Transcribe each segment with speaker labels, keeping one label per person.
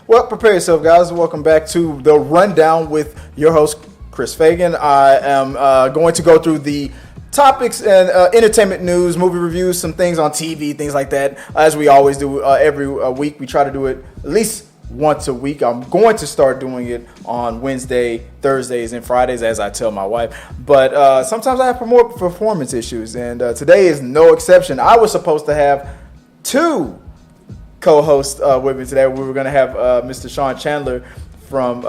Speaker 1: Well, prepare yourself, guys. Welcome back to the Rundown with your host, Chris Fagan. I am going to go through the topics and entertainment news, movie reviews, some things on TV, things like that, as we always do every week. We try to do it at least once a week. I'm going to start doing it on Wednesday, Thursdays, and Fridays, as I tell my wife. But sometimes I have more performance issues, and today is no exception. I was supposed to have two co-host with me today. We were going to have Mr. Sean Chandler from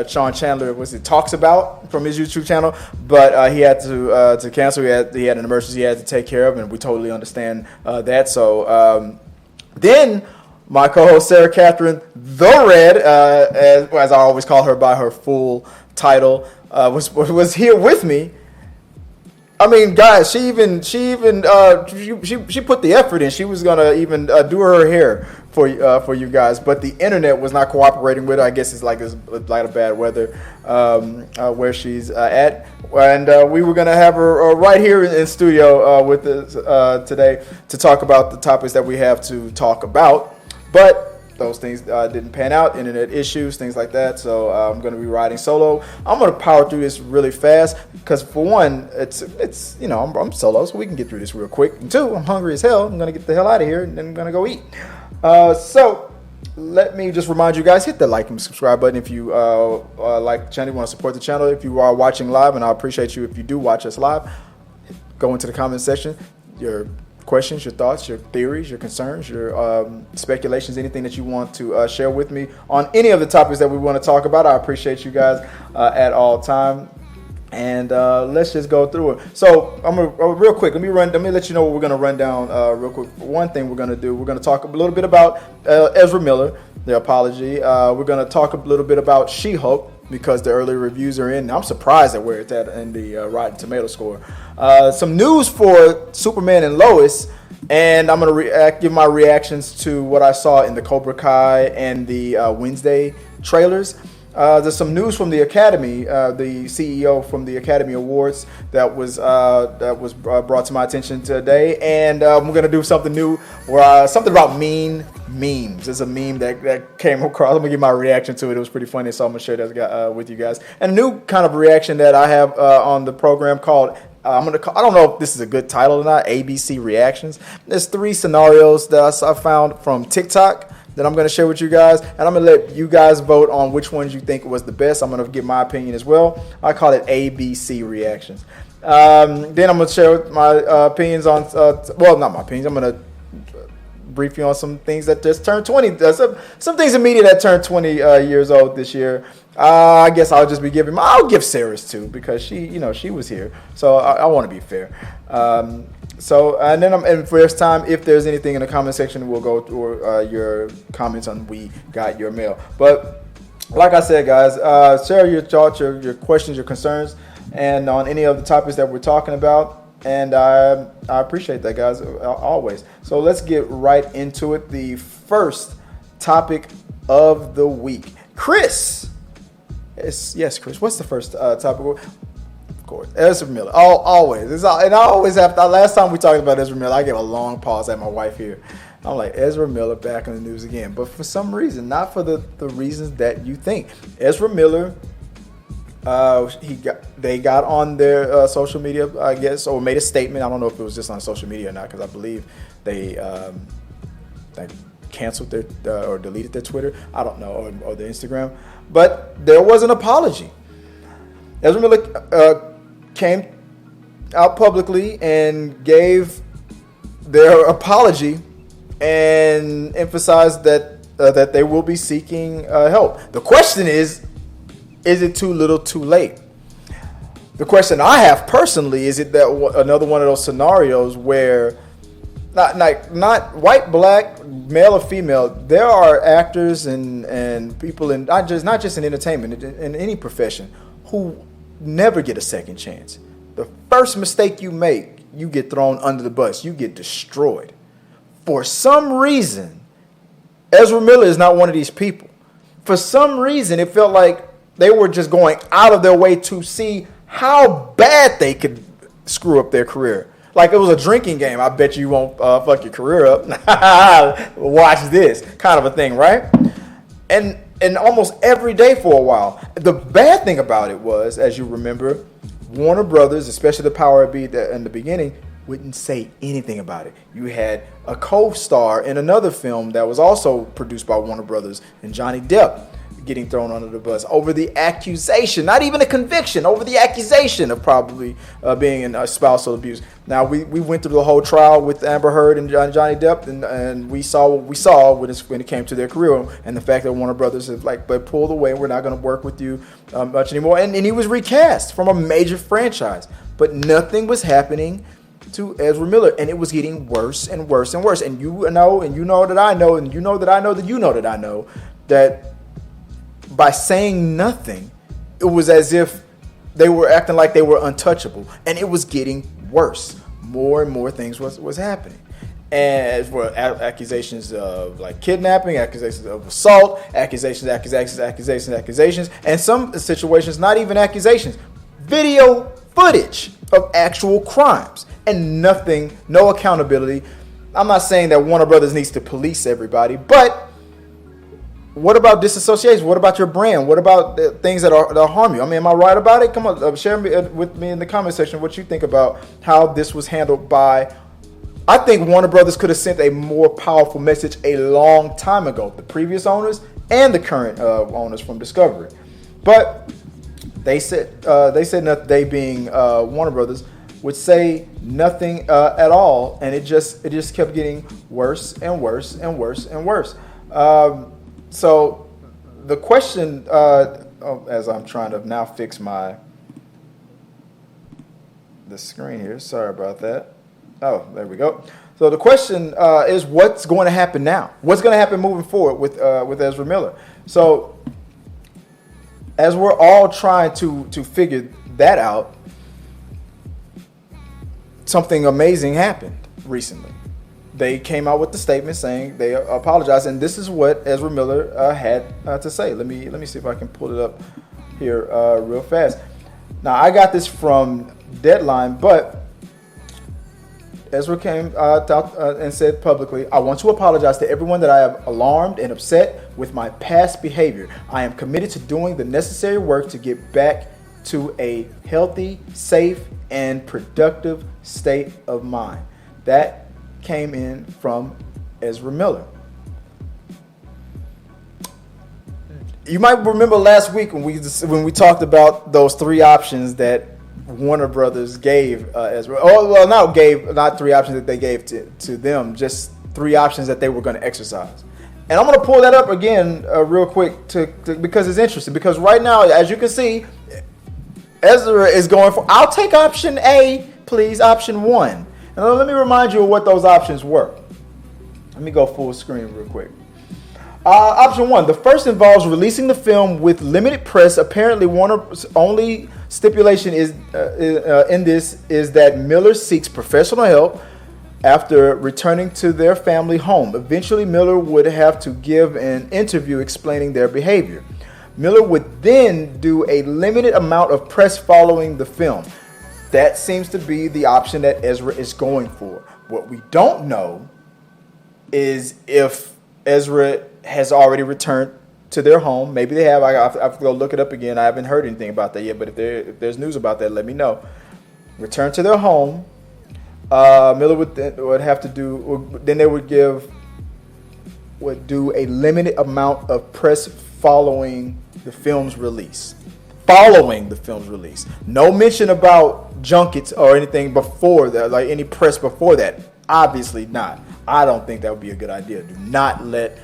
Speaker 1: Sean Chandler Talks About from his YouTube channel, but he had to cancel. He had an emergency he had to take care of, and we totally understand that. So then my co-host Sarah Catherine The Red, as I always call her by her full title, was here with me. I mean, guys, she put the effort in. She was gonna even do her hair for you guys, but the internet was not cooperating with her. I guess it's like a bad weather where she's at, and we were gonna have her right here in studio with us today to talk about the topics that we have to talk about, but those things didn't pan out, internet issues, things like that. So I'm going to be riding solo. I'm going to power through this really fast because, for one, it's I'm solo, so we can get through this real quick. And two, I'm hungry as hell. I'm going to get the hell out of here and then I'm going to go eat. So let me just remind you guys, hit the like and subscribe button if you like the channel, you want to support the channel. If you are watching live, and I appreciate you if you do watch us live, go into the comment section. Your questions, your thoughts, your theories, your concerns, your speculations, anything that you want to share with me on any of the topics that we want to talk about. I appreciate you guys at all time. And let's just go through it. So I'm gonna real quick. Let me let you know what we're gonna run down real quick. One thing we're gonna do. We're gonna talk a little bit about Ezra Miller, the apology. We're gonna talk a little bit about She-Hulk because the early reviews are in. I'm surprised at where it's at in the Rotten Tomato score. Some news for Superman and Lois, and I'm gonna give my reactions to what I saw in the Kobra Kai and the Wednesday trailers. There's some news from the Academy, the CEO from the Academy Awards that was brought to my attention today, and we're gonna do something new, where something about memes. There's a meme that came across. I'm gonna give my reaction to it. It was pretty funny, so I'm gonna share that with you guys. And a new kind of reaction that I have on the program called I don't know if this is a good title or not. ABC Reactions. There's 3 scenarios that I found from TikTok that I'm going to share with you guys, and I'm going to let you guys vote on which ones you think was the best. I'm going to give my opinion as well. I call it ABC Reactions. Then I'm going to share my opinions on, not my opinions. I'm going to brief you on some things that just turned 20. Some things in media that turned 20 years old this year. I guess I'll just be I'll give Sarah's too, because she was here. So I want to be fair. And then for this time, if there's anything in the comment section, we'll go through your comments on We Got Your Mail. But like I said, guys, share your thoughts, your questions, your concerns, and on any of the topics that we're talking about. And I appreciate that, guys, always. So let's get right into it. The first topic of the week. Chris. Yes, Chris. What's the first topic? Of course, Ezra Miller. Always. And I always have. Last time we talked about Ezra Miller, I gave a long pause at my wife here. I'm like, Ezra Miller back in the news again. But for some reason, not for the reasons that you think. Ezra Miller, they got on their social media, I guess, or made a statement. I don't know if it was just on social media or not, because I believe they canceled their or deleted their Twitter. I don't know, or their Instagram. But there was an apology. Ezra Miller came out publicly and gave their apology and emphasized that they will be seeking help. The question is it too little too late? The question I have personally is, it that another one of those scenarios where not white, black, male or female, there are actors and people in not just in entertainment, in any profession, who never get a second chance. The first mistake you make, you get thrown under the bus. You get destroyed. For some reason, Ezra Miller is not one of these people. For some reason, it felt like they were just going out of their way to see how bad they could screw up their career. Like it was a drinking game. I bet you won't fuck your career up. Watch this kind of a thing, right? and almost every day for a while. The bad thing about it was, as you remember, Warner Brothers, especially the power be in the beginning, wouldn't say anything about it. You had a co-star in another film that was also produced by Warner Brothers, and Johnny Depp getting thrown under the bus over the accusation, not even a conviction, over the accusation of probably being in spousal abuse. Now, we went through the whole trial with Amber Heard and Johnny Depp, and we saw what we saw when it came to their career, and the fact that Warner Brothers is but pulled away, we're not going to work with you much anymore. And he was recast from a major franchise, but nothing was happening to Ezra Miller, and it was getting worse and worse and worse. And you know that I know, and you know that I know that you know that I know that by saying nothing, it was as if they were acting like they were untouchable, and it was getting worse. More and more things was happening, and for accusations of like kidnapping, accusations of assault, accusations, and some situations not even accusations, video footage of actual crimes, and nothing, no accountability. I'm not saying that Warner Brothers needs to police everybody, but what about disassociation? What about your brand? What about the things that harm you? I mean, am I right about it? Come on, share with me in the comment section what you think about how this was handled by. I think Warner Brothers could have sent a more powerful message a long time ago. The previous owners and the current owners from Discovery, but they said nothing. They being Warner Brothers would say nothing at all, and it just kept getting worse and worse and worse and worse. So the question, as I'm trying to now fix the screen here. Sorry about that. Oh, there we go. So the question is, what's going to happen now? What's going to happen moving forward with Ezra Miller? So as we're all trying to figure that out, something amazing happened recently. They came out with the statement saying they apologized, and this is what Ezra Miller had to say. Let me see if I can pull it up here real fast. Now, I got this from Deadline, but Ezra came out and said publicly, "I want to apologize to everyone that I have alarmed and upset with my past behavior. I am committed to doing the necessary work to get back to a healthy, safe, and productive state of mind." That came in from Ezra Miller. You might remember last week when we talked about those three options that Warner Brothers gave Ezra. Oh, well, not three options that they gave to them, just three options that they were going to exercise. And I'm going to pull that up again real quick because it's interesting. Because right now, as you can see, Ezra is going for, "I'll take option A, please, option 1. Now, let me remind you of what those options were. Let me go full screen real quick. Option 1, the first involves releasing the film with limited press. Apparently, Warner's only stipulation in this is that Miller seeks professional help after returning to their family home. Eventually, Miller would have to give an interview explaining their behavior. Miller would then do a limited amount of press following the film. That seems to be the option that Ezra is going for. What we don't know is if Ezra has already returned to their home. Maybe they have. I have to go look it up again. I haven't heard anything about that yet, but if there's news about that, let me know. Return to their home. Miller would have to do, then they would do a limited amount of press following the film's release. No mention about junkets or anything before that, like any press before that. Obviously not. I don't think that would be a good idea. Do not let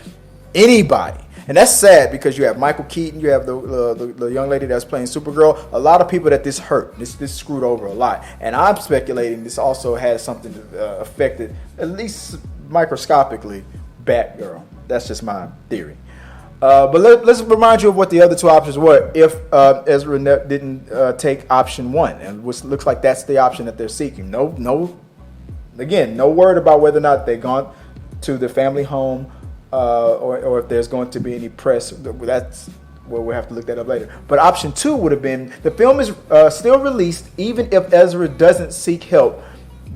Speaker 1: anybody. And that's sad because you have Michael Keaton, you have the young lady that's playing Supergirl. A lot of people that this hurt. This screwed over a lot. And I'm speculating this also has something to affected, at least microscopically, Batgirl. That's just my theory. But let's remind you of what the other two options were if Ezra didn't take option 1, and which looks like that's the option that they're seeking. No word about whether or not they've gone to the family home or if there's going to be any press. That's well, we'll have to look that up later. But option 2 would have been the film is still released even if Ezra doesn't seek help.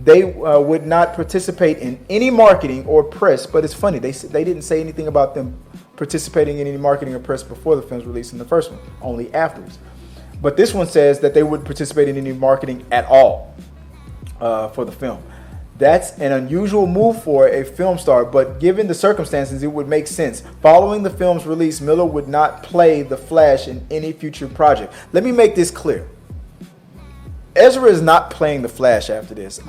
Speaker 1: They would not participate in any marketing or press. But it's funny, they didn't say anything about them participating in any marketing or press before the film's release in the first one, only afterwards. But this one says that they wouldn't participate in any marketing at all for the film. That's an unusual move for a film star, but given the circumstances, it would make sense. Following the film's release, Miller would not play the Flash in any future project. Let me make this clear. Ezra is not playing the Flash after this.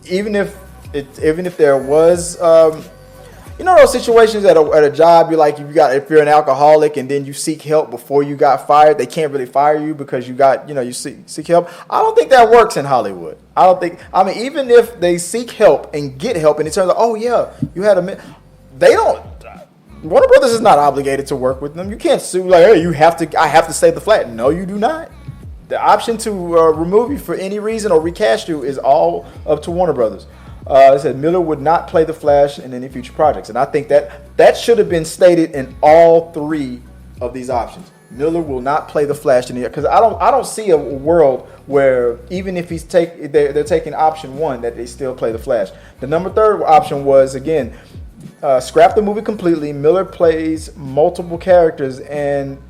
Speaker 1: Even if there was, those situations at a job, if you're an alcoholic and then you seek help before you got fired, they can't really fire you because you seek help. I don't think that works in Hollywood. Even if they seek help and get help and it turns out, oh yeah, you had they don't. Warner Brothers is not obligated to work with them. You can't sue like, hey, I have to save the Flash. No, you do not. The option to remove you for any reason or recast you is all up to Warner Brothers. It said Miller would not play the Flash in any future projects, and I think that should have been stated in all three of these options. Miller will not play the Flash in the because I don't see a world where even if they're taking option one that they still play the Flash. The third option was again scrap the movie completely. Miller plays multiple characters and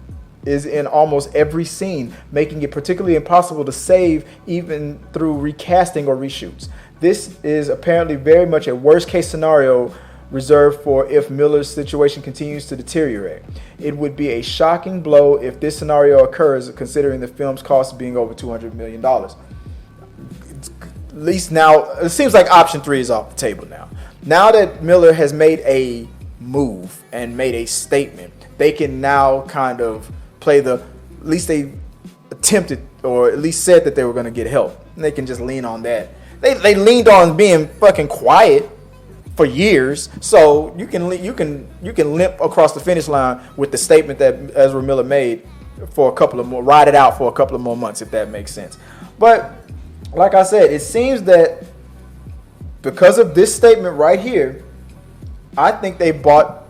Speaker 1: is in almost every scene, making it particularly impossible to save even through recasting or reshoots. This is apparently very much a worst-case scenario reserved for if Miller's situation continues to deteriorate. It would be a shocking blow if this scenario occurs, considering the film's cost being over $200 million. At least now, it seems like option 3 is off the table now. Now that Miller has made a move and made a statement, they can now kind of play at least they attempted or at least said that they were going to get help. And they can just lean on that. They leaned on being fucking quiet for years, so you can limp across the finish line with the statement that Ezra Miller made for ride it out for a couple of more months, if that makes sense. But like I said, it seems that because of this statement right here, I think they bought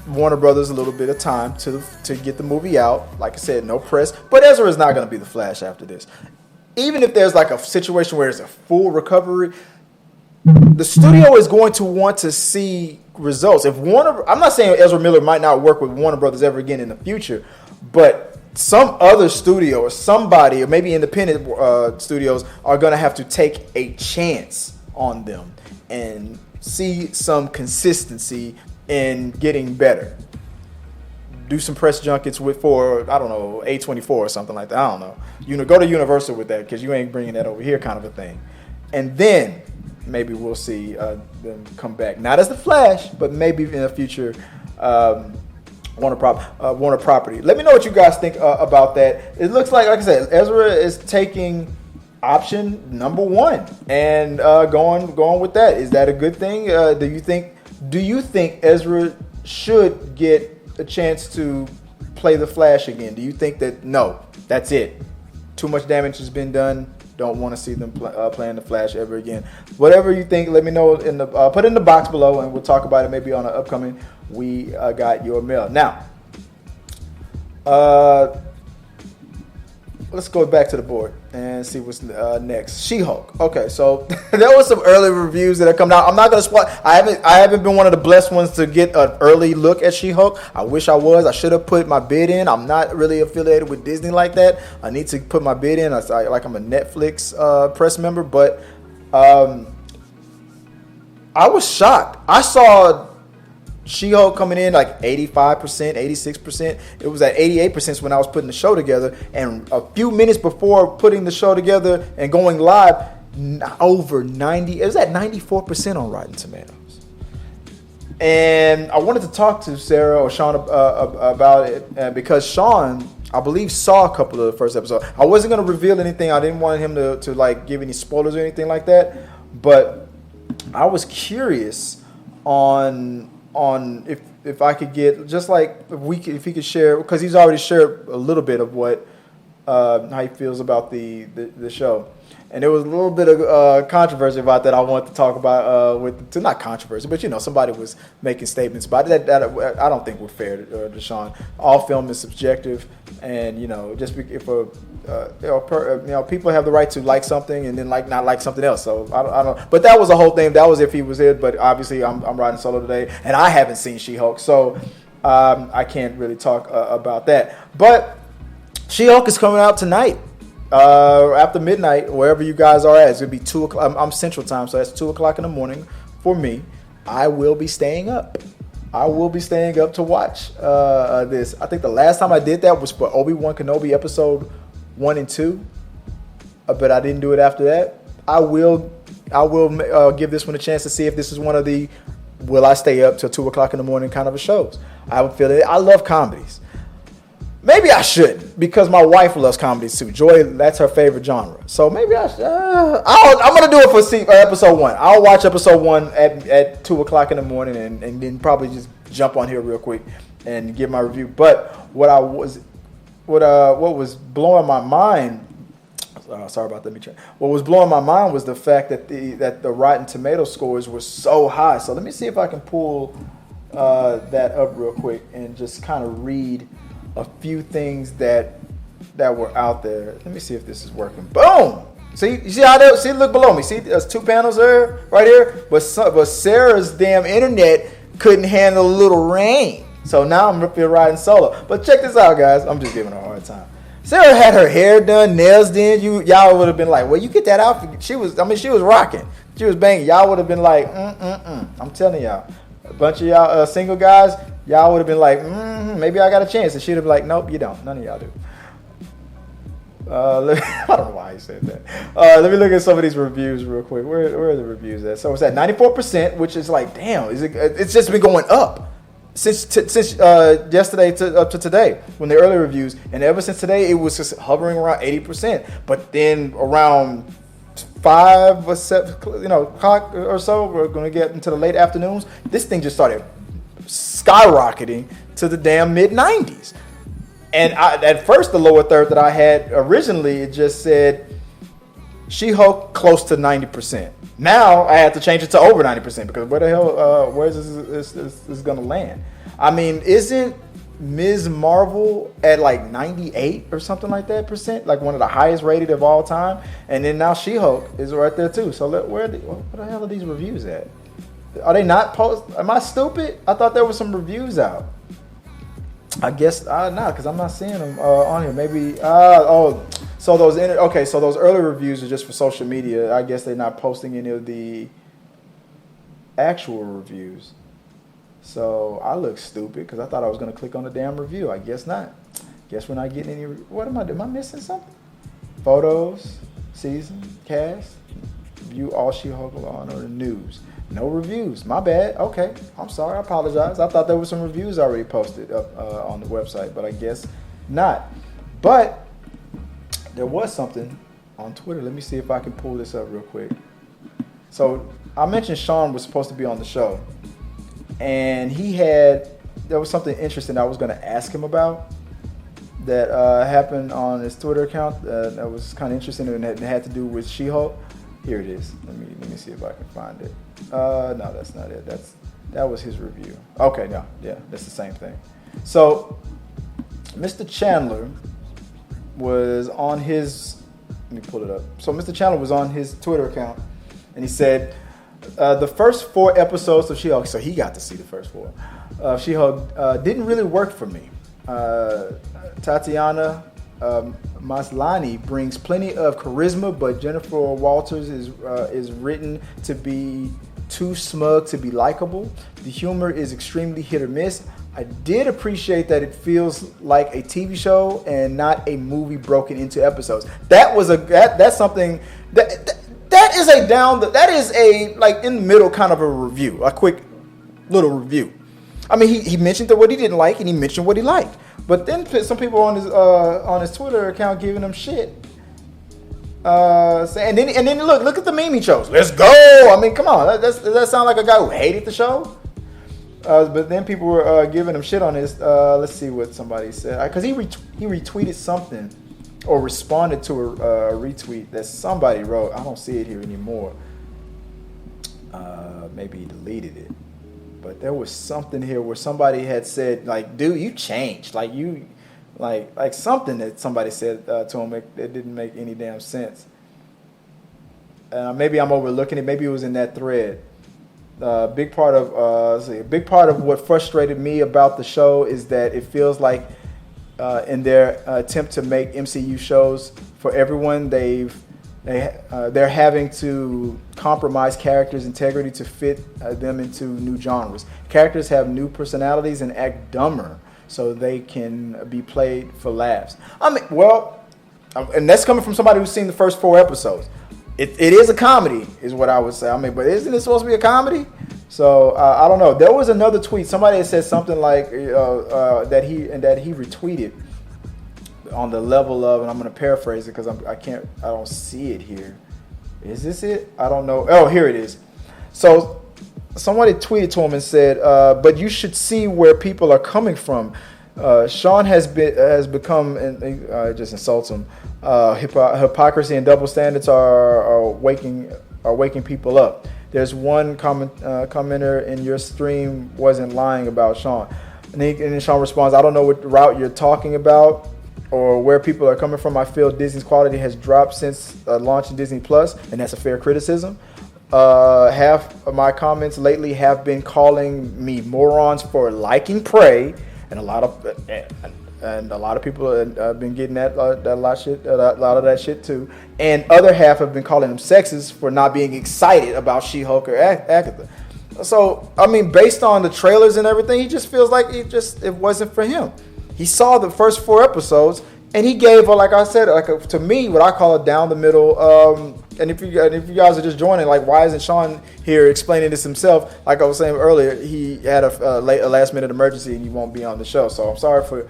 Speaker 1: Warner Brothers a little bit of time to get the movie out. Like I said, no press, but Ezra is not going to be the Flash after this. Even if there's like a situation where there's a full recovery, the studio is going to want to see results. I'm not saying Ezra Miller might not work with Warner Brothers ever again in the future, but some other studio or somebody, or maybe independent studios, are going to have to take a chance on them and see some consistency in getting better. Do some press junkets for I don't know, A24 or something like that. I don't know. Go to Universal with that because you ain't bringing that over here, kind of a thing. And then maybe we'll see them come back, not as the Flash, but maybe in the future Warner property. Let me know what you guys think about that. It looks like I said, Ezra is taking option number 1 and going with that. Is that a good thing? Do you think Ezra should get a chance to play the Flash again? Do you think that no, that's it? Too much damage has been done. Don't want to see them playing the Flash ever again. Whatever you think, let me know put it in the box below, and we'll talk about it maybe on an upcoming We Got Your Mail. Now, let's go back to the board and see what's next. She-Hulk. Okay, so there was some early reviews that have come out. I'm not gonna spoil. I haven't been one of the blessed ones to get an early look at She-Hulk. I wish I was. I should have put my bid in. I'm not really affiliated with Disney like that. I need to put my bid in. I'm a Netflix press member, but I was shocked. I saw She-Hulk coming in like 85%, 86%. It was at 88% when I was putting the show together. And a few minutes before putting the show together and going live, over 90, it was at 94% on Rotten Tomatoes. And I wanted to talk to Sarah or Sean about it because Sean, I believe, saw a couple of the first episodes. I wasn't going to reveal anything. I didn't want him to like give any spoilers or anything like that. But I was curious on if I could get just like if he could share, because he's already shared a little bit of what how he feels about the show, and there was a little bit of controversy about that. I wanted to talk about not controversy, but somebody was making statements about it that I don't think were fair to Sean. All film is subjective, and just if people have the right to like something and then not like something else. So I don't. But that was the whole thing. That was if he was here. But obviously I'm riding solo today, and I haven't seen She-Hulk. So I can't really talk about that. But She-Hulk is coming out tonight. After midnight, wherever you guys are at. It's going to be 2 o'clock. I'm Central Time, so that's 2 o'clock in the morning for me. I will be staying up. To watch this. I think the last time I did that was for Obi-Wan Kenobi episode 1 and 2. But I didn't do it after that. I will give this one a chance to see if this is one of the will I stay up till 2 o'clock in the morning kind of a shows. I would feel it. I love comedies. Maybe I shouldn't, because my wife loves comedies too. Joy, that's her favorite genre. So maybe I should. I'm going to do it for episode 1. I'll watch episode 1 at 2 o'clock in the morning and then probably just jump on here real quick and give my review. But what was blowing my mind, sorry about that. What was blowing my mind was the fact that the Rotten Tomato scores were so high. So let me see if I can pull that up real quick and just kind of read a few things that were out there. Let me see if this is working. Boom! See, you see how that? See, look below me. See, there's 2 panels there, right here. But Sarah's damn internet couldn't handle a little rain, so now I'm up here riding solo. But check this out, guys. I'm just giving her a hard time. Sarah had her hair done, nails done. Y'all would have been like, "Well, you get that outfit." She was rocking. She was banging. Y'all would have been like, I'm telling y'all, a bunch of y'all single guys. Y'all would have been like, maybe I got a chance. And she'd have been like, nope, you don't. None of y'all do. I don't know why I said that. Let me look at some of these reviews real quick. Where are the reviews at? So it's at 94%, which is like, damn, it's just been going up since yesterday up to today when the early reviews. And ever since today, it was just hovering around 80%. But then around 5 or 7, o'clock or so, we're going to get into the late afternoons. This thing just started skyrocketing to the damn mid-90s. And at first, the lower third that I had originally, it just said She-Hulk close to 90%. Now I had to change it to over 90% because where the hell, where is this going to land? I mean, isn't Ms. Marvel at like 98 or something like that percent, like one of the highest rated of all time? And then now She-Hulk is right there too. So where the hell are these reviews at? Are they not post? Am I stupid? I thought there were some reviews out. I guess not, because I'm not seeing them on here. Maybe so those so those early reviews are just for social media. I guess they're not posting any of the actual reviews. So I look stupid because I thought I was going to click on the damn review. I guess not. Guess we're not getting any. What am I doing? Am I missing something? Photos, season, cast, view all She-Hulk on or the news. No reviews. My bad. Okay. I'm sorry. I apologize. I thought there were some reviews already posted up on the website, but I guess not. But there was something on Twitter. Let me see if I can pull this up real quick. So I mentioned Sean was supposed to be on the show, and there was something interesting I was going to ask him about that happened on his Twitter account that was kind of interesting and it had to do with She-Hulk. Here it is. Let me see if I can find it. No, that's not it. That was his review. Okay, no, yeah, that's the same thing. So, Mr. Chandler was on his. Let me pull it up. So, Mr. Chandler was on his Twitter account, and he said the first 4 episodes of She-Hulk. So he got to see the first 4. She-Hulk didn't really work for me. Tatiana Maslany brings plenty of charisma, but Jennifer Walters is written to be too smug to be likable. The humor is extremely hit or miss. I did appreciate that it feels like a TV show and not a movie broken into episodes. That's something that is a like in the middle kind of a review, a quick little review. I mean, he mentioned what he didn't like and he mentioned what he liked. But then some people on his Twitter account giving him shit, saying, and then look at the meme he chose. Let's go. I mean, come on. Does that sound like a guy who hated the show? But then people were giving him shit on his. Let's see what somebody said, because he retweeted something or responded to a retweet that somebody wrote. I don't see it here anymore. Maybe he deleted it. But there was something here where somebody had said, like, dude, you changed. Like, you, like something that somebody said to him that didn't make any damn sense. Maybe I'm overlooking it. Maybe it was in that thread. Big part of a big part of what frustrated me about the show is that it feels like in their attempt to make MCU shows for everyone, they're having to compromise characters' integrity to fit them into new genres. Characters have new personalities and act dumber so they can be played for laughs. I mean, well, and that's coming from somebody who's seen the first 4 episodes. It is a comedy, is what I would say. I mean, but isn't it supposed to be a comedy? So I don't know. There was another tweet. Somebody had said something like that he retweeted on the level of, and I'm going to paraphrase it because I don't see it here. Is this it? I don't know. Oh, here it is. So somebody tweeted to him and said, "But you should see where people are coming from. Sean has become," and just insults him. Hypocrisy and double standards are waking people up. There's one commenter in your stream wasn't lying about Sean, and then Sean responds, "I don't know what route you're talking about or where people are coming from. I feel Disney's quality has dropped since launching Disney Plus, and that's a fair criticism. Half of my comments lately have been calling me morons for liking Prey, and a lot of people have been getting that a lot of that shit too. And other half have been calling him sexist for not being excited about She-Hulk or Agatha. So I mean, based on the trailers and everything, he just feels like it wasn't for him. He saw the first 4 episodes and he gave, like I said, to me, what I call a down the middle. And if you guys are just joining, like, why isn't Sean here explaining this himself? Like I was saying earlier, he had a last minute emergency and he won't be on the show. So I'm sorry for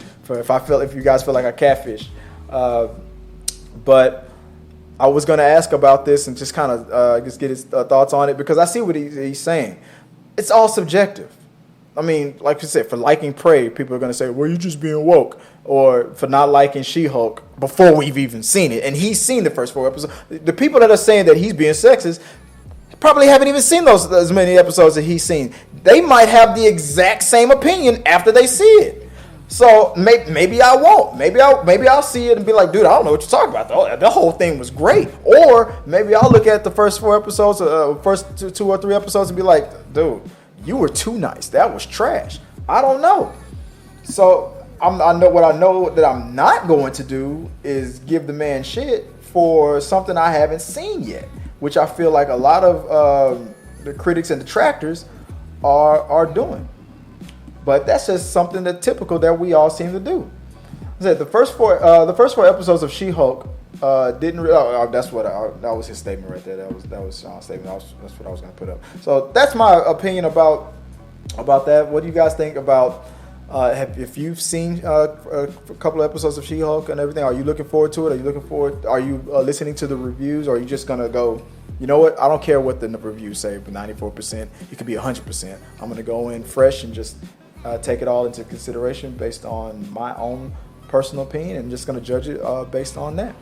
Speaker 1: if you guys feel like I catfish. But I was going to ask about this and just kind of just get his thoughts on it, because I see what he's saying. It's all subjective. I mean, like you said, for liking Prey, people are going to say, well, you're just being woke. Or for not liking She-Hulk before we've even seen it. And he's seen the first 4 episodes. The people that are saying that he's being sexist probably haven't even seen as many episodes that he's seen. They might have the exact same opinion after they see it. So maybe I won't. Maybe I'll see it and be like, dude, I don't know what you're talking about. The whole thing was great. Or maybe I'll look at the first 4 episodes, first 2 or 3 episodes and be like, dude, you were too nice. That was trash. I don't know. So I know that I'm not going to do is give the man shit for something I haven't seen yet, which I feel like a lot of the critics and detractors are doing. But that's just something that's typical that we all seem to do. I said the first four episodes of She-Hulk didn't. That was his statement right there. That was Sean's statement. That's what I was going to put up. So that's my opinion about that. What do you guys think about? If you've seen a couple of episodes of She-Hulk and everything, are you looking forward to it? Are you listening to the reviews, or are you just gonna go, you know what? I don't care what the reviews say, but 94%, it could be 100%. I'm gonna go in fresh and just take it all into consideration based on my own personal opinion, and just gonna judge it based on that.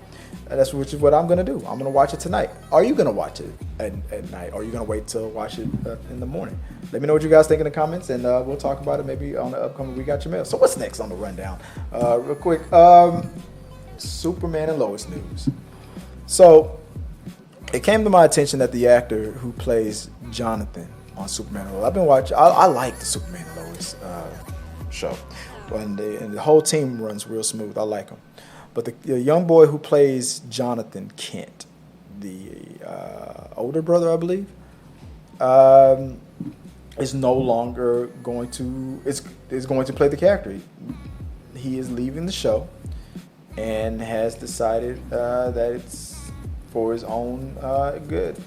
Speaker 1: Which is what I'm gonna do. I'm gonna watch it tonight. Are you gonna watch it at night? Or are you gonna wait till watch it in the morning? Let me know what you guys think in the comments, and we'll talk about it maybe on the upcoming We Got Your Mail. So what's next on the rundown? Real quick, Superman and Lois news. So it came to my attention that the actor who plays Jonathan on Superman and Lois, I've been watching. I like the Superman and Lois show, and the whole team runs real smooth. I like them. But the young boy who plays Jonathan Kent, the older brother, I believe, is no longer going to is going to play the character. He is leaving the show and has decided that it's for his own good.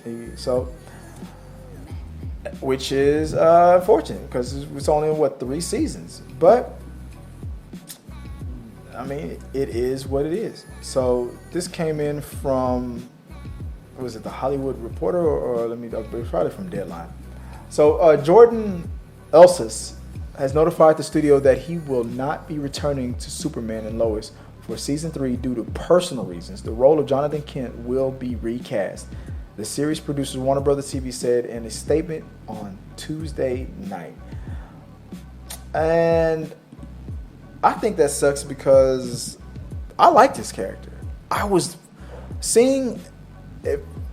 Speaker 1: Which is unfortunate, because it's only 3 seasons, but. I mean, it is what it is. So this came in from, was it the Hollywood Reporter, or probably from Deadline. So Jordan Elsass has notified the studio that he will not be returning to Superman and Lois for season 3 due to personal reasons. The role of Jonathan Kent will be recast. The series producer Warner Brothers TV said in a statement on Tuesday night. And I think that sucks, because I liked his character. I was seeing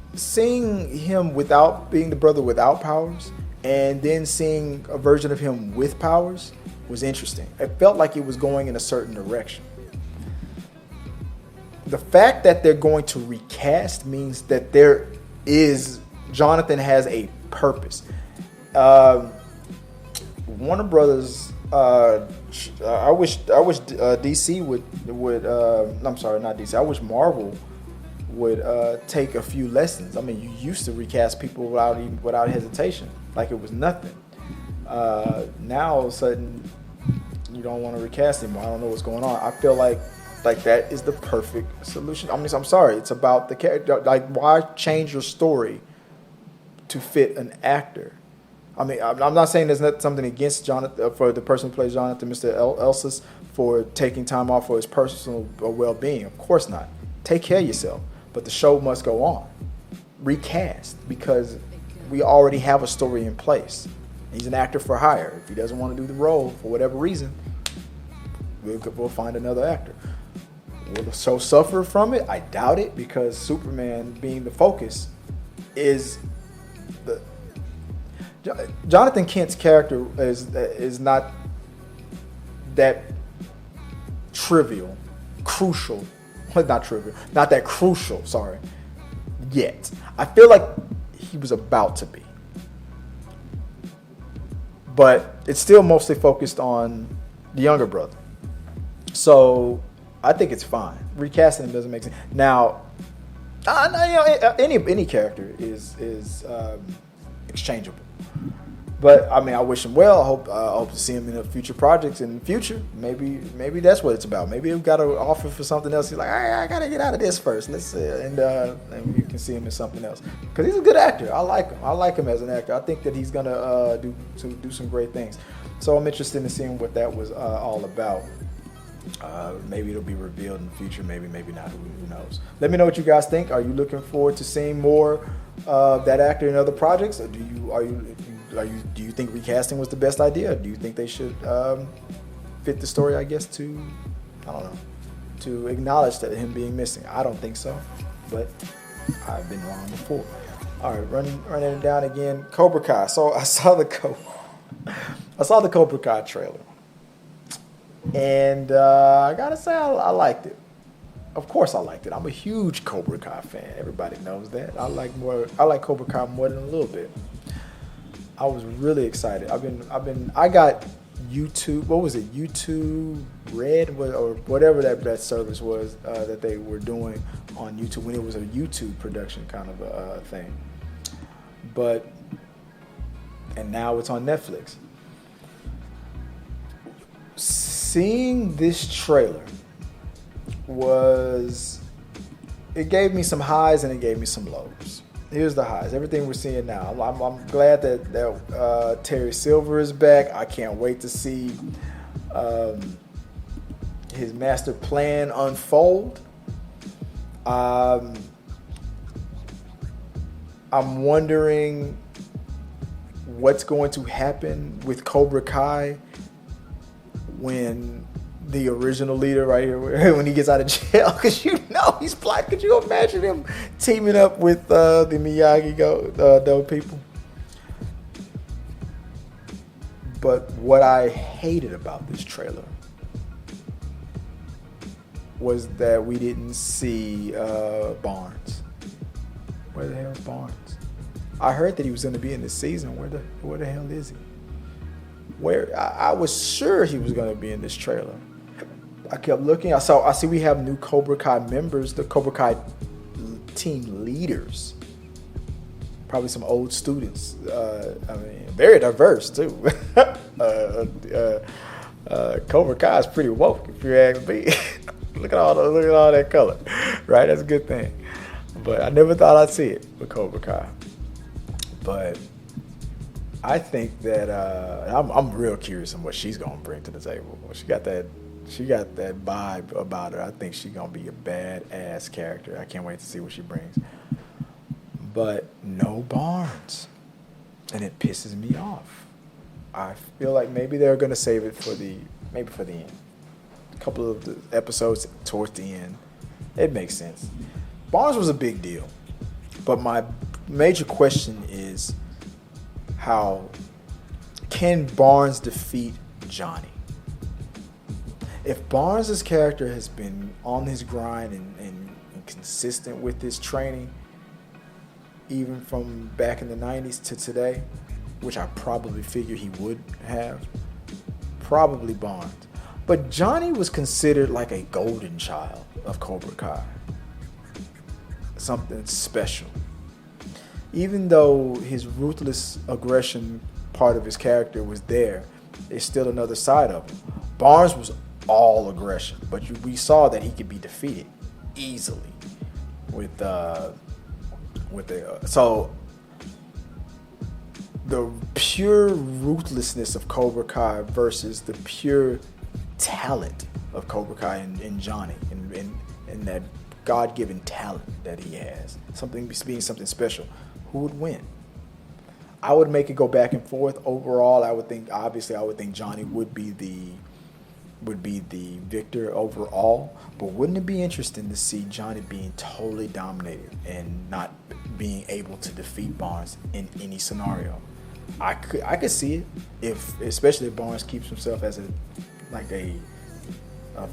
Speaker 1: him without being the brother without powers and then seeing a version of him with powers was interesting. It felt like it was going in a certain direction. The fact that they're going to recast means that Jonathan has a purpose. Warner Brothers, I wish DC would I'm sorry, not DC. I wish Marvel would take a few lessons. I mean, you used to recast people without hesitation, like it was nothing. Now all of a sudden you don't want to recast anymore. I don't know what's going on. I feel like that is the perfect solution. I mean, I'm sorry, it's about the character. Like, why change your story to fit an actor? I mean, I'm not saying there's not something against Jonathan, for the person who plays Jonathan, Mr. Elsass, for taking time off for his personal well-being. Of course not. Take care of yourself. But the show must go on. Recast, because we already have a story in place. He's an actor for hire. If he doesn't want to do the role for whatever reason, we'll find another actor. Will the show suffer from it? I doubt it, because Superman being the focus is the... Jonathan Kent's character is not that trivial, crucial. Not trivial, not that crucial, sorry, yet. I feel like he was about to be. But it's still mostly focused on the younger brother. So I think it's fine. Recasting him doesn't make sense. Now, any character is exchangeable. But I mean, I wish him well. I hope to see him in the future projects in the future. Maybe that's what it's about. Maybe we've got an offer for something else. He's like, I gotta get out of this first. Let's see, and you can see him in something else, because he's a good actor. I like him. I like him as an actor. I think that he's gonna do some great things. So I'm interested in seeing what that was all about. Maybe it'll be revealed in the future. Maybe not. Who knows? Let me know what you guys think. Are you looking forward to seeing more of that actor in other projects, or do you think recasting was the best idea? Do you think they should fit the story, I guess, to acknowledge that him being missing? I don't think so, but I've been wrong before. All right, running it down again. Kobra Kai. So I saw the Kobra Kai trailer, and I gotta say I liked it. Of course I liked it. I'm a huge Kobra Kai fan. Everybody knows that. I like Kobra Kai more than a little bit. I was really excited. I got YouTube. What was it? YouTube Red or whatever that service was that they were doing on YouTube, when it was a YouTube production kind of a thing. And now it's on Netflix. Seeing this trailer it gave me some highs and it gave me some lows. Here's the highs. Everything we're seeing now. I'm glad that Terry Silver is back. I can't wait to see his master plan unfold. I'm wondering what's going to happen with Kobra Kai when the original leader right here, when he gets out of jail, because he's black. Could you imagine him teaming up with the Miyagi-Do people? But what I hated about this trailer was that we didn't see Barnes. Where the hell is Barnes? I heard that he was going to be in this season. Where the hell is he? I was sure he was going to be in this trailer. I kept looking. I see we have new Kobra Kai members, the Kobra Kai team leaders. Probably some old students. Very diverse too. Kobra Kai is pretty woke, if you ask me. look at all that color, right? That's a good thing. But I never thought I'd see it with Kobra Kai. But I think that I'm real curious on what she's gonna bring to the table. She got that vibe about her. I think she's gonna be a badass character. I can't wait to see what she brings. But no Barnes, and it pisses me off. I feel like maybe they're gonna save it for the end. A couple of the episodes towards the end, it makes sense. Barnes was a big deal, but my major question is, how can Barnes defeat Johnny? If Barnes' character has been on his grind and consistent with his training, even from back in the 90s to today, which I probably figure he would have, probably Barnes. But Johnny was considered like a golden child of Kobra Kai. Something special. Even though his ruthless aggression part of his character was there, there's still another side of him. Barnes was all aggression, but we saw that he could be defeated easily so the pure ruthlessness of Kobra Kai versus the pure talent of Kobra Kai in Johnny and that God-given talent that he has, being something special. Who would win? I would make it go back and forth. Overall, I would think Johnny would be the victor overall. But wouldn't it be interesting to see Johnny being totally dominated and not being able to defeat Barnes in any scenario? I could see it, especially if Barnes keeps himself as a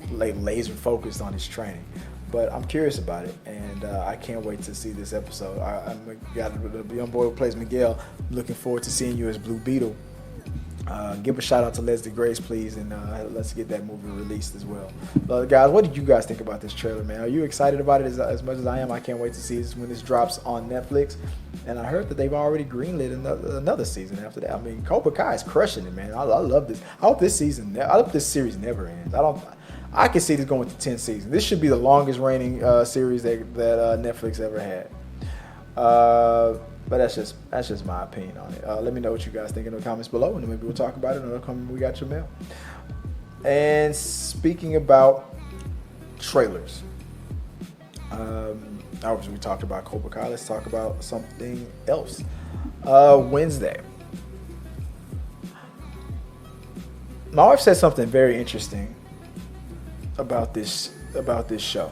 Speaker 1: laser focused on his training. But I'm curious about it, and I can't wait to see this episode. I'm got the young boy who plays Miguel. Looking forward to seeing you as Blue Beetle. Give a shout out to Leslie Grace, please, and let's get that movie released as well. Guys, what did you guys think about this trailer, man? Are you excited about it as much as I am? I can't wait to see this when this drops on Netflix. And I heard that they've already greenlit another season after that. I mean, Kobra Kai is crushing it, man. I love this. I hope this series never ends. I can see this going to 10 seasons. This should be the longest reigning series that Netflix ever had. But that's just my opinion on it. Let me know what you guys think in the comments below, and then maybe we'll talk about it. And we got your mail. And speaking about trailers, obviously we talked about Kobra Kai. Let's talk about something else. Wednesday. My wife said something very interesting about this show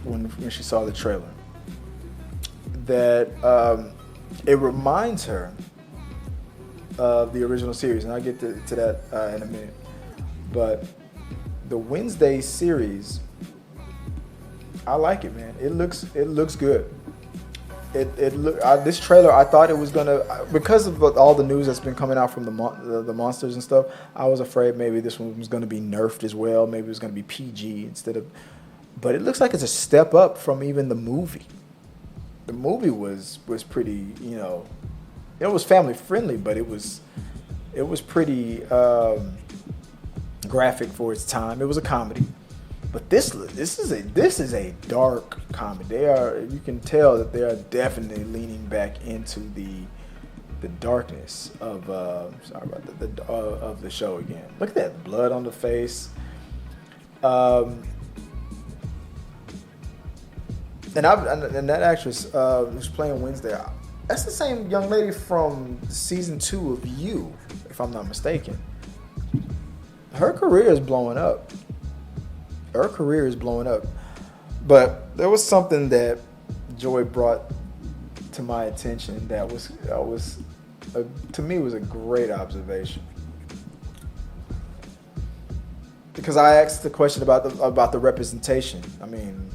Speaker 1: when she saw the trailer, that it reminds her of the original series, and I'll get to that in a minute. But the Wednesday series, I like it, man. It looks good. This trailer, I thought it was gonna, because of all the news that's been coming out from the monsters and stuff, I was afraid maybe this one was gonna be nerfed as well. Maybe it was gonna be PG instead of, but it looks like it's a step up from even the movie. The movie was pretty, it was family friendly, but it was pretty graphic for its time. It was a comedy. But this is a dark comedy. You can tell that they are definitely leaning back into the darkness of of the show again. Look at that blood on the face. And that actress who's playing Wednesday, that's the same young lady from season 2 of You, if I'm not mistaken. Her career is blowing up. But there was something that Joy brought to my attention that was to me was a great observation. Because I asked the question about the representation. I mean,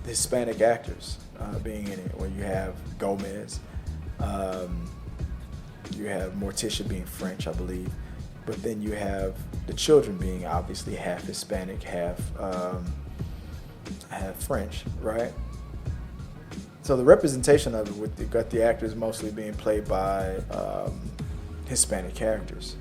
Speaker 1: Hispanic actors being in it, where you have Gomez, you have Morticia being French, I believe. But then you have the children being obviously half Hispanic, half French, right? So the representation of it, you got the actors mostly being played by Hispanic characters,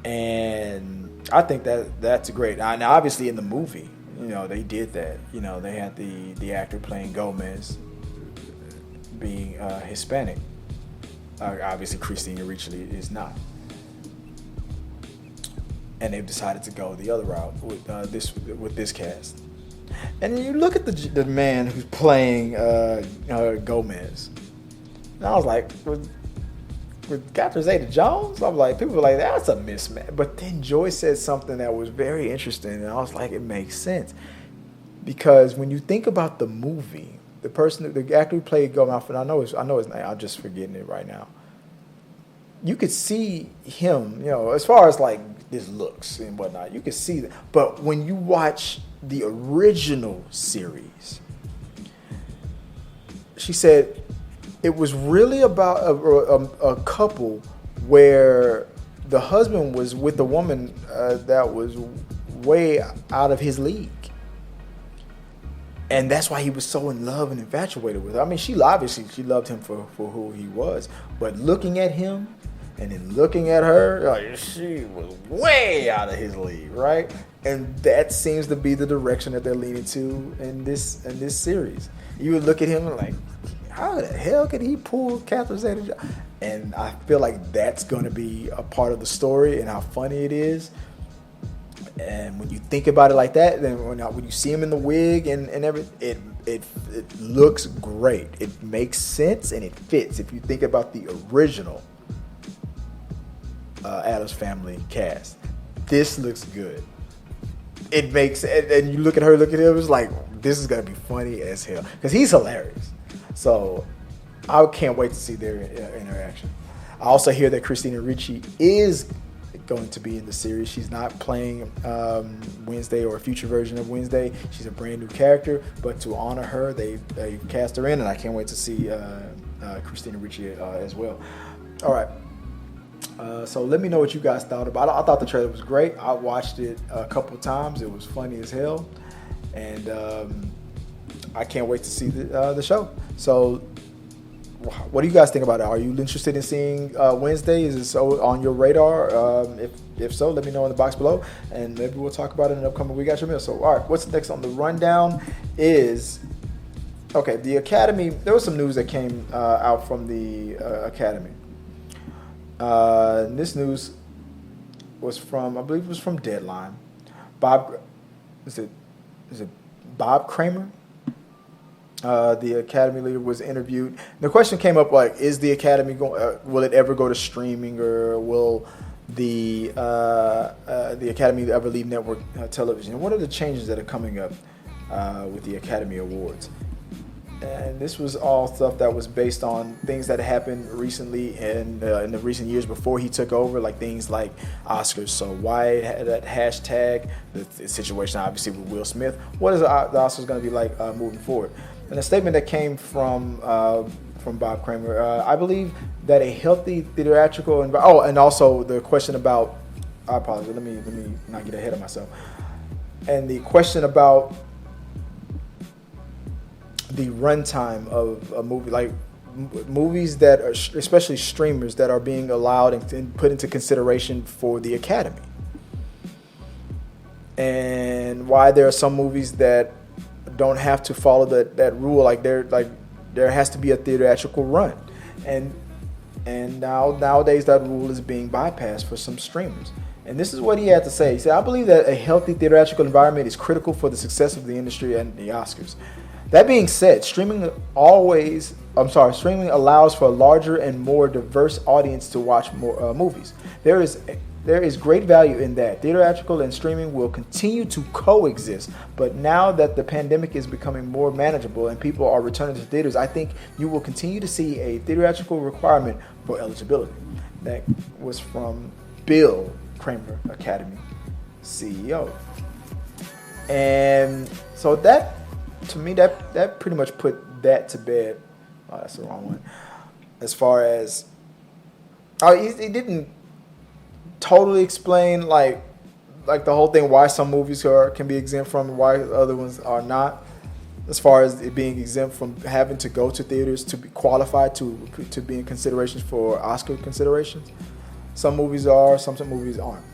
Speaker 1: and I think that's great. Now, obviously, in the movie, they did that. They had the actor playing Gomez being Hispanic. Obviously, Christina Ricci is not. And they've decided to go the other route with this cast. And you look at the man who's playing Gomez, and I was like, with Catherine Zeta-Jones, I'm like, people were like, that's a mismatch. But then Joy said something that was very interesting, and I was like, it makes sense, because when you think about the movie the person, the actor who played Goldmouth, I know his name. I'm just forgetting it right now. You could see him, as far as like his looks and whatnot. You could see that, but when you watch the original series, she said it was really about a couple where the husband was with a woman that was way out of his league. And that's why he was so in love and infatuated with her. I mean, she loved him for who he was. But looking at him and then looking at her, like, she was way out of his league, right? And that seems to be the direction that they're leaning to in this series. You would look at him and like, how the hell could he pull Catherine Zeta-Jones? And I feel like that's going to be a part of the story and how funny it is. And when you think about it like that, then when you see him in the wig and everything, it looks great. It makes sense and it fits. If you think about the original Addams Family cast, this looks good. It makes, and you look at her, look at him, it's like, this is gonna be funny as hell because he's hilarious. So I can't wait to see their interaction. I also hear that Christina Ricci is going to be in the series. She's not playing Wednesday or a future version of Wednesday. She's a brand new character, but to honor her, they cast her in, and I can't wait to see Christina Ricci as well. All right. So let me know what you guys thought about it. I thought the trailer was great. I watched it a couple times. It was funny as hell, and I can't wait to see the show. So what do you guys think about it? Are you interested in seeing Wednesday? Is it so on your radar? If so, let me know in the box below, and maybe we'll talk about it in the upcoming We Got Your Meal. So, all right, what's next on the rundown is, okay, the Academy. There was some news that came out from the Academy. This news was from, I believe it was from Deadline. Is it Bob Kramer? The Academy leader was interviewed. The question came up like, is the Academy going? Will it ever go to streaming, or will the Academy ever leave network television? And what are the changes that are coming up with the Academy Awards? And this was all stuff that was based on things that happened recently in the recent years before he took over, like things like Oscars. So why that hashtag, the situation obviously with Will Smith. What is the Oscars going to be like moving forward? And a statement that came from Bob Kramer, I believe that a healthy theatrical and also the question about, I apologize, let me not get ahead of myself. And the question about the runtime of a movie, like movies that are, especially streamers, that are being allowed and put into consideration for the Academy, and why there are some movies that don't have to follow that rule. Like there has to be a theatrical run, and nowadays that rule is being bypassed for some streamers. And this is what he had to say. He said, "I believe that a healthy theatrical environment is critical for the success of the industry and the Oscars. That being said, streaming allows for a larger and more diverse audience to watch more movies. There is great value in that. Theatrical and streaming will continue to coexist, but now that the pandemic is becoming more manageable and people are returning to theaters, I think you will continue to see a theatrical requirement for eligibility." That was from Bill Kramer, Academy CEO. And so that, to me, that pretty much put that to bed. Oh, that's the wrong one. As far as, he didn't totally explain like the whole thing, why some movies can be exempt from and why other ones are not. As far as it being exempt from having to go to theaters to be qualified to be in consideration for Oscar considerations. Some movies are, some movies aren't.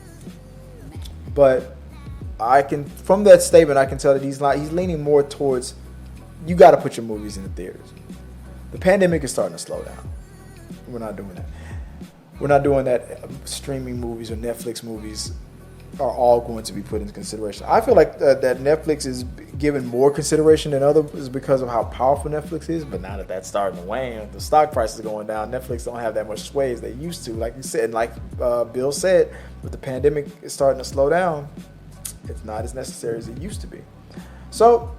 Speaker 1: But from that statement, I can tell that he's leaning more towards, you got to put your movies in the theaters. The pandemic is starting to slow down. We're not doing that. We're not doing that. Streaming movies or Netflix movies are all going to be put into consideration. I feel like that Netflix is given more consideration than others because of how powerful Netflix is. But now that that's starting to wane, the stock price is going down. Netflix don't have that much sway as they used to. Like you said, and like Bill said, with the pandemic is starting to slow down, it's not as necessary as it used to be. So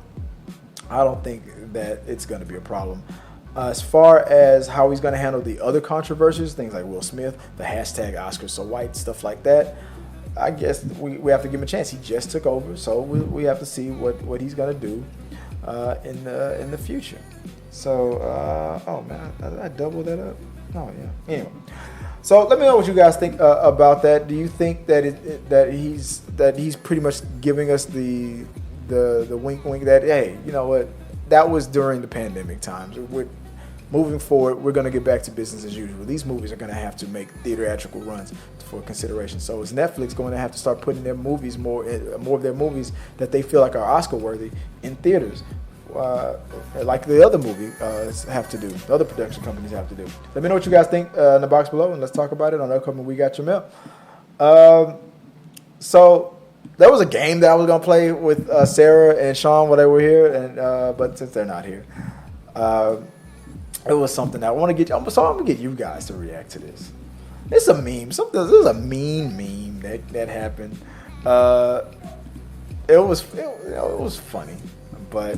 Speaker 1: I don't think that it's going to be a problem. As far as how he's going to handle the other controversies, things like Will Smith, the hashtag Oscars so white, stuff like that, I guess we have to give him a chance. He just took over, so we have to see what he's going to do in the future. So, oh man, I doubled that up. Oh yeah. Anyway, so let me know what you guys think about that. Do you think that he's pretty much giving us the wink that, hey, you know what, that was during the pandemic times. Moving forward, we're going to get back to business as usual. These movies are going to have to make theatrical runs for consideration. So is Netflix going to have to start putting their movies more of their movies that they feel like are Oscar worthy in theaters, like the other movie have to do, the other production companies have to do. Let me know what you guys think in the box below, and let's talk about it on the upcoming We Got Your Mail. So there was a game that I was going to play with Sarah and Sean while they were here, and but since they're not here, it was something that I want to get. So I'm gonna get you guys to react to this. It's a meme. This was a mean meme that happened. It was funny, but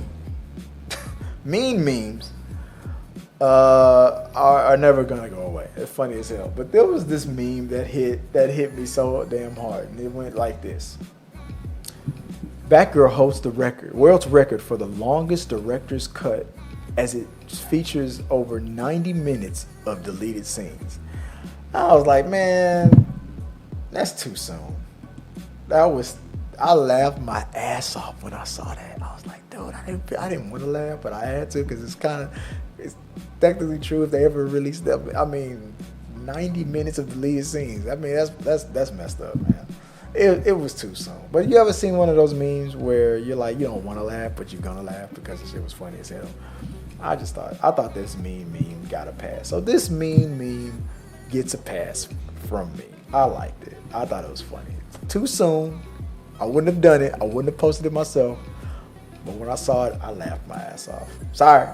Speaker 1: mean memes are never gonna go away. It's funny as hell. But there was this meme that hit me so damn hard, and it went like this: Batgirl holds the world's record for the longest director's cut, as it features over 90 minutes of deleted scenes. I was like, man, that's too soon. I laughed my ass off when I saw that. I was like, dude, I didn't want to laugh, but I had to, because it's technically true if they ever released that. I mean, 90 minutes of deleted scenes. I mean, that's messed up, man. It was too soon. But you ever seen one of those memes where you're like, you don't want to laugh, but you're gonna laugh because the shit was funny as hell? I thought this meme got a pass. So this meme gets a pass from me. I liked it. I thought it was funny. Too soon. I wouldn't have done it. I wouldn't have posted it myself. But when I saw it, I laughed my ass off. Sorry.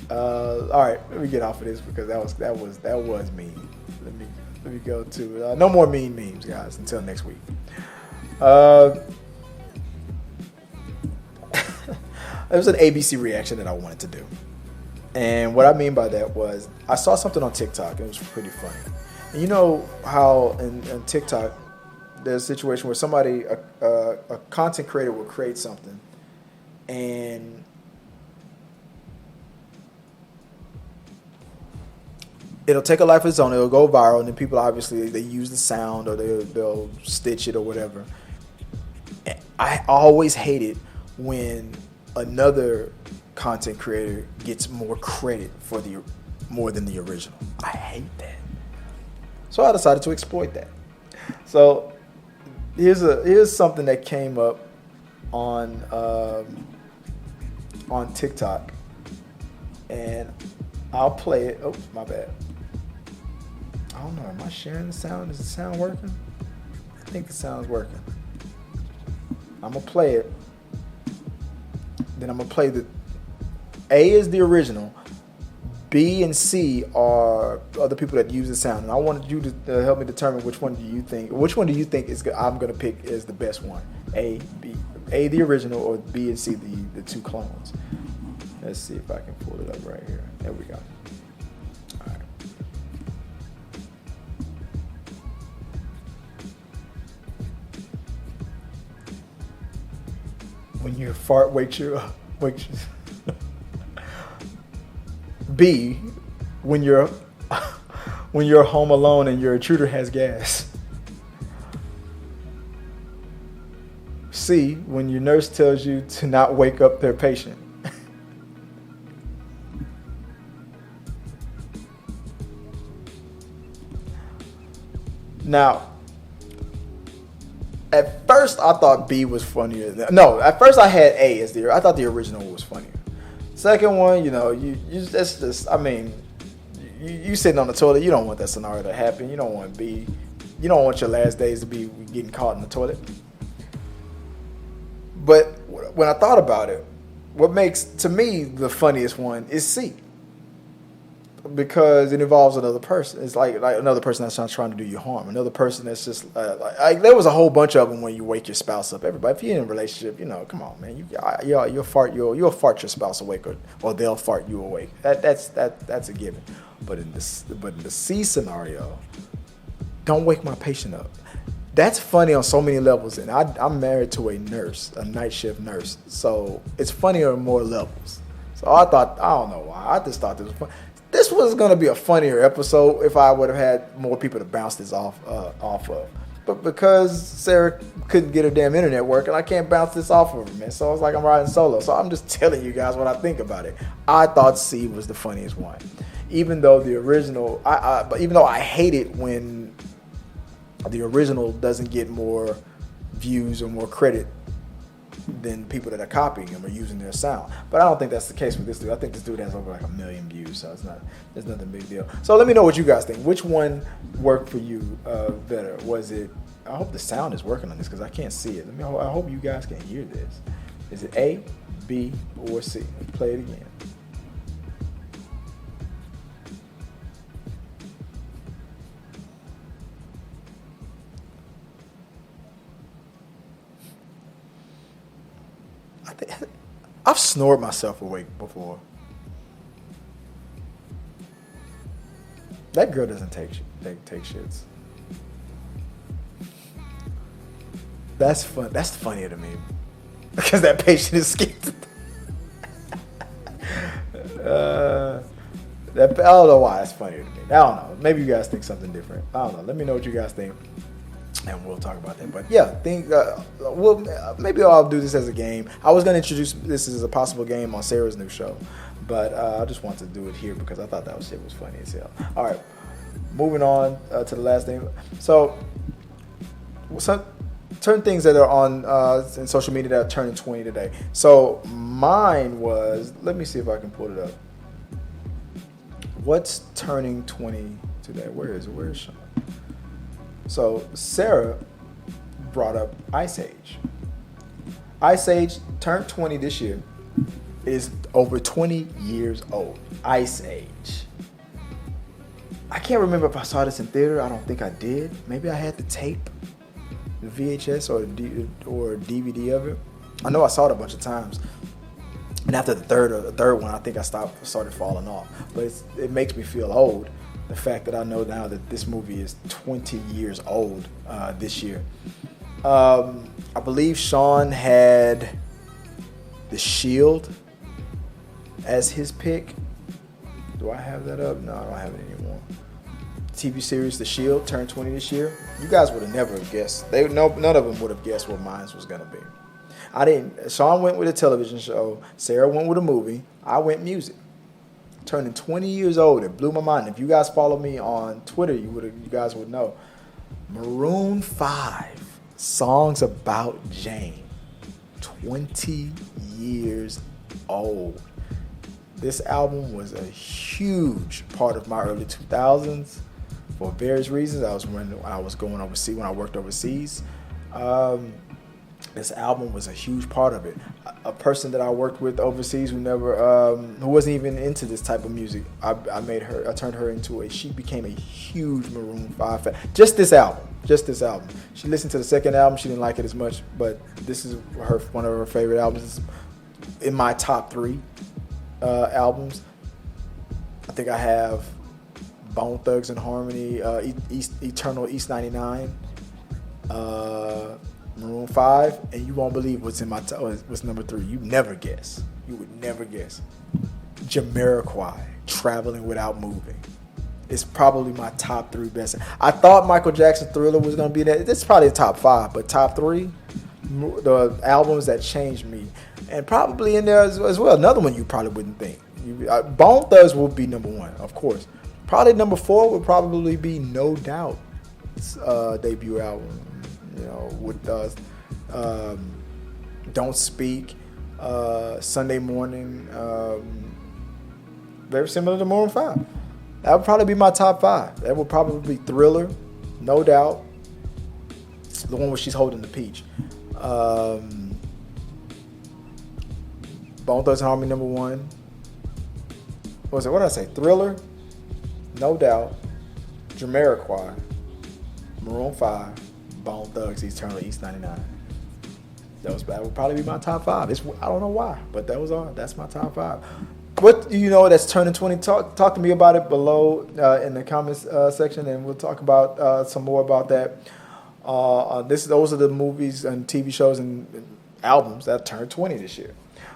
Speaker 1: All right, let me get off of this because that was mean. Let me go to no more mean memes, guys. Until next week. There was an ABC reaction that I wanted to do. And what I mean by that was I saw something on TikTok. It was pretty funny. And you know how in TikTok, there's a situation where somebody, a content creator will create something and it'll take a life of its own. It'll go viral, and then people obviously, they use the sound or they'll stitch it or whatever. I always hate it when another content creator gets more credit for more than the original. I hate that. So I decided to exploit that. So here's something that came up on TikTok, and I'll play it. Oh, my bad. I don't know. Am I sharing the sound? Is the sound working? I think the sound's working. I'm gonna play it. Then I'm gonna play A is the original. B and C are other people that use the sound, and I wanted you to help me determine which one do you think is good. I'm gonna pick is the best one. A the original, or B and C the two clones. Let's see if I can pull it up right here. There we go. All right. When your fart wakes you up. B, when you're home alone and your intruder has gas. C, when your nurse tells you to not wake up their patient. Now, at first I thought B was funnier. At first I had A as I thought the original was funnier. Second one, that's just, I mean, you sitting on the toilet, you don't want that scenario to happen. You don't want your last days to be getting caught in the toilet. But when I thought about it, what makes, to me, the funniest one is C. because it involves another person. It's like another person that's not trying to do you harm. Another person that's just like there was a whole bunch of them when you wake your spouse up. Everybody, if you're in a relationship, come on, man, you'll fart your spouse awake, or they'll fart you awake. That's a given. But in the C scenario, don't wake my patient up. That's funny on so many levels, and I'm married to a nurse, a night shift nurse, so it's funny on more levels. So I don't know why, I just thought this was fun. This was going to be a funnier episode if I would have had more people to bounce this off of. But because Sarah couldn't get her damn internet working, I can't bounce this off of her, man. So it's like I'm riding solo. So I'm just telling you guys what I think about it. I thought C was the funniest one, even though the original. Even though I hate it when the original doesn't get more views or more credit than people that are copying them or using their sound. But I don't think that's the case with this dude. I think this dude has over like 1 million views, so there's nothing big deal. So let me know what you guys think. Which one worked for you better? Was it? I hope the sound is working on this because I can't see it. I hope you guys can hear this. Is it A, B, or C? Let's play it again. I've snored myself awake before. That girl doesn't take shits. That's fun. That's funnier to me because that patient is scared. I don't know why that's funnier to me. I don't know. Maybe you guys think something different. I don't know. Let me know what you guys think. And we'll talk about that. But yeah, maybe I'll do this as a game. I was going to introduce this as a possible game on Sarah's new show, but I just wanted to do it here because I thought that shit was funny as hell. All right, moving on to the last thing. So, certain things that are on in social media that are turning 20 today. So mine was, let me see if I can pull it up. What's turning 20 today? Where is Sean? So Sarah brought up Ice Age. Ice Age turned 20 this year. Is over 20 years old. Ice Age. I can't remember if I saw this in theater. I don't think I did. Maybe I had the tape, the VHS or DVD of it. I know I saw it a bunch of times. And after the third one, I think I started falling off. But it makes me feel old. The fact that I know now that this movie is 20 years old this year. I believe Sean had The Shield as his pick. Do I have that up? No, I don't have it anymore. TV series The Shield turned 20 this year. You guys would have never guessed. None of them would have guessed what mine was going to be. I didn't. Sean went with a television show. Sarah went with a movie. I went music. Turning 20 years old. It blew my mind. If you guys follow me on Twitter, you guys would know. Maroon 5, Songs About Jane. 20 years old. This album was a huge part of my early 2000s for various reasons. When I was going overseas, when I worked overseas. This album was a huge part of it. A person that I worked with overseas who wasn't even into this type of music, I turned her into she became a huge Maroon 5 fan. Just this album. She listened to the second album, she didn't like it as much, but this is one of her favorite albums. It's in my top 3 albums. I think I have Bone Thugs and Harmony, Eternal East 99, Maroon 5, and you won't believe what's in what's number 3. You would never guess. Jamiroquai, Traveling Without Moving. It's probably my top 3 best. I thought Michael Jackson Thriller was going to be that. It's probably top 5, but top 3, the albums that changed me. And probably in there as well, another one you probably wouldn't think. Bone Thugs will be number 1, of course. Probably number 4 would probably be No Doubt's debut album. With Don't Speak, Sunday Morning, very similar to Maroon 5. That would probably be my top 5. That would probably be Thriller, No Doubt, the one where she's holding the peach. Bone Thugs and Harmony number 1. What did I say? Thriller, No Doubt, Jamiroquai, Maroon 5, Bone Thugs, Eternal East 99. That would probably be my top 5. I don't know why, but that's my top 5. What do you know that's turning 20? Talk to me about it below in the comments section, and we'll talk about some more about that. Those are the movies and TV shows and albums that turned 20 this year.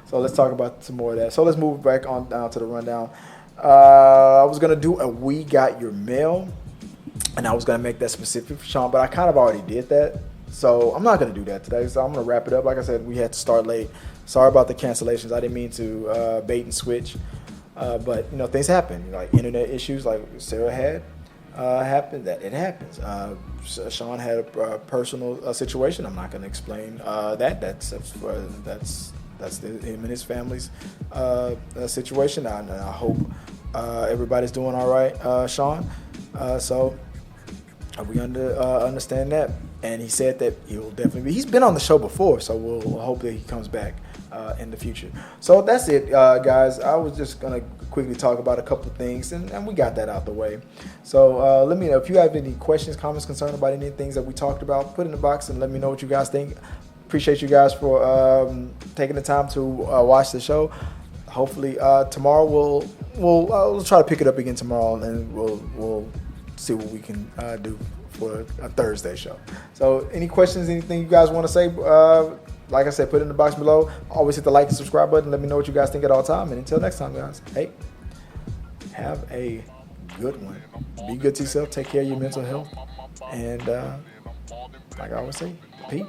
Speaker 1: So let's talk about some more of that. So let's move back on down to the rundown. I was gonna do a We Got Your Mail, and I was gonna make that specific for Sean, but I kind of already did that. So I'm not gonna do that today. So I'm gonna wrap it up. Like I said, we had to start late. Sorry about the cancellations. I didn't mean to bait and switch, but things happen. Like internet issues, like Sarah had happened. That it happens. Sean had a personal situation. I'm not gonna explain that. That's him and his family's situation. I hope everybody's doing all right, Sean. So we understand that. And he said that he will definitely be. He's been on the show before, so we'll hope that he comes back in the future. So that's it, guys. I was just going to quickly talk about a couple of things, and we got that out the way. So let me know if you have any questions, comments, concerns about any things that we talked about. Put in the box and let me know what you guys think. Appreciate you guys for taking the time to watch the show. Hopefully tomorrow we'll try to pick it up again tomorrow, and we'll see what we can do for a Thursday show. So any questions, anything you guys want to say, like I said, put it in the box below. Always hit the like and subscribe button. Let me know what you guys think at all time. And until next time, guys, hey, have a good one. Be good to yourself. Take care of your mental health. And like I always say, peace.